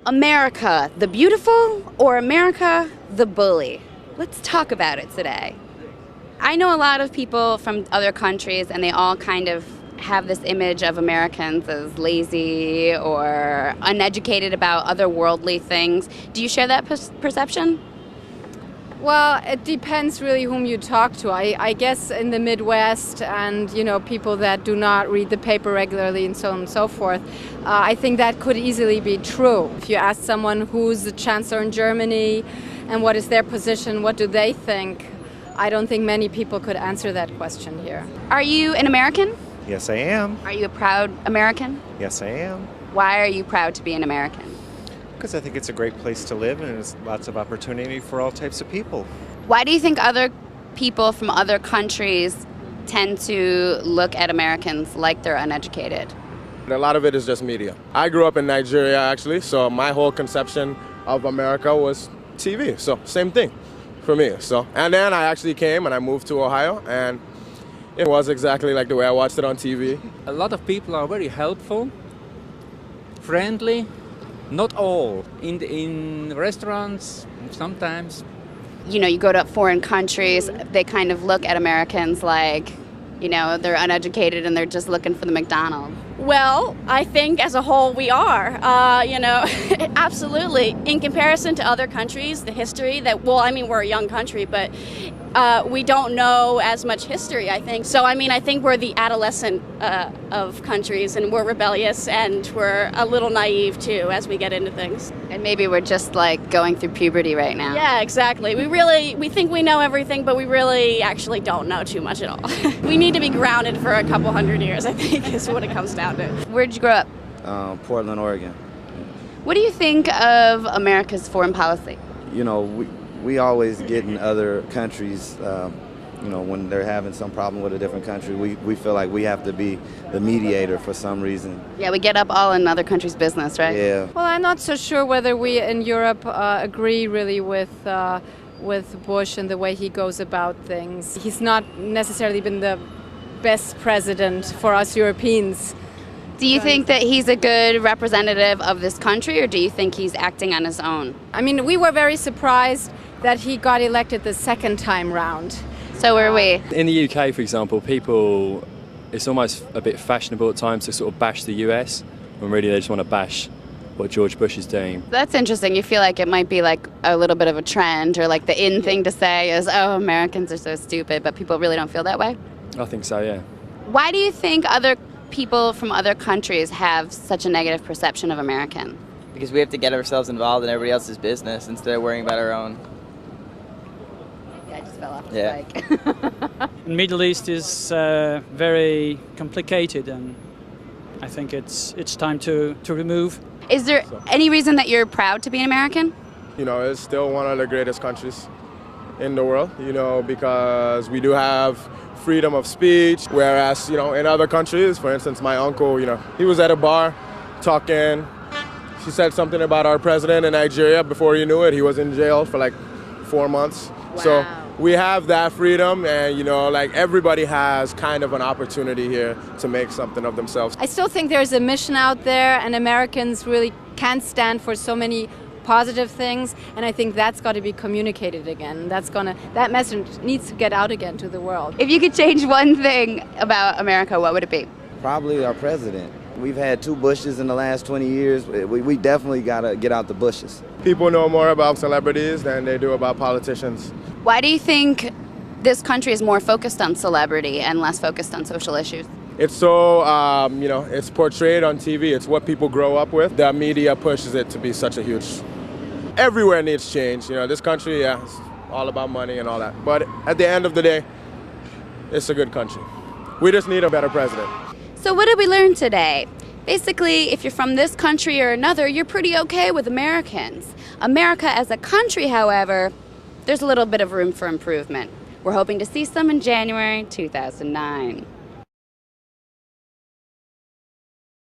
America the beautiful or America the bully? Let's talk about it today. I know a lot of people from other countries, and they all kind of have this image of Americans as lazy or uneducated about otherworldly things. Do you share that perception? Well, it depends really whom you talk to. I guess in the Midwest and, people that do not read the paper regularly and so on and so forth, I think that could easily be true. If you ask someone who's the chancellor in Germany and what is their position, what do they think, I don't think many people could answer that question here. Are you an American? Yes, I am. Are you a proud American? Yes, I am. Why are you proud to be an American? Because I think it's a great place to live and there's lots of opportunity for all types of people. Why do you think other people from other countries tend to look at Americans like they're uneducated? A lot of it is just media. I grew up in Nigeria, actually, so my whole conception of America was TV. So same thing for me. And then I actually came and I moved to Ohio, and it was exactly like the way I watched it on TV. A lot of people are very helpful, friendly. Not all. In restaurants, sometimes. You go to foreign countries, they kind of look at Americans like, they're uneducated and they're just looking for the McDonald's. Well, I think as a whole we are, absolutely. In comparison to other countries, the history we're a young country, but we don't know as much history, I think. So, I think we're the adolescent of countries, and we're rebellious and we're a little naive too as we get into things. And maybe we're just like going through puberty right now. Yeah, exactly. We think we know everything, but we really actually don't know too much at all. We need to be grounded for a couple hundred years, I think, is what it comes down to. Where'd you grow up? Portland, Oregon. What do you think of America's foreign policy? We always get in other countries, when they're having some problem with a different country, we feel like we have to be the mediator for some reason. Yeah, we get up all in other countries' business, right? Yeah. Well, I'm not so sure whether we in Europe agree really with Bush and the way he goes about things. He's not necessarily been the best president for us Europeans. Do you think that he's a good representative of this country, or do you think he's acting on his own? We were very surprised that he got elected the second time round. So were we. In the UK, for example, it's almost a bit fashionable at times to sort of bash the US, when really they just want to bash what George Bush is doing. That's interesting. You feel like it might be like a little bit of a trend, or like the in thing to say is, oh, Americans are so stupid, but people really don't feel that way? I think so, yeah. Why do you think other people from other countries have such a negative perception of American? Because we have to get ourselves involved in everybody else's business instead of worrying about our own. Yeah, I just fell off the bike. Middle East is very complicated, and I think it's time to remove. Is there any reason that you're proud to be an American? It's still one of the greatest countries in the world, because we do have freedom of speech, whereas, in other countries, for instance, my uncle, he was at a bar talking. She said something about our president in Nigeria. Before you knew it, he was in jail for like 4 months. Wow. So we have that freedom, and, everybody has kind of an opportunity here to make something of themselves. I still think there's a mission out there, and Americans really can't stand for so many positive things, and I think that's got to be communicated again. That message needs to get out again to the world. If you could change one thing about America, what would it be? Probably our president. We've had 2 Bushes in the last 20 years. We definitely got to get out the Bushes. People know more about celebrities than they do about politicians. Why do you think this country is more focused on celebrity and less focused on social issues? It's so, it's portrayed on TV. It's what people grow up with. The media pushes it to be such a huge... Everywhere needs change. This country, it's all about money and all that. But at the end of the day, it's a good country. We just need a better president. So what did we learn today? Basically, if you're from this country or another, you're pretty okay with Americans. America as a country, however, there's a little bit of room for improvement. We're hoping to see some in January 2009.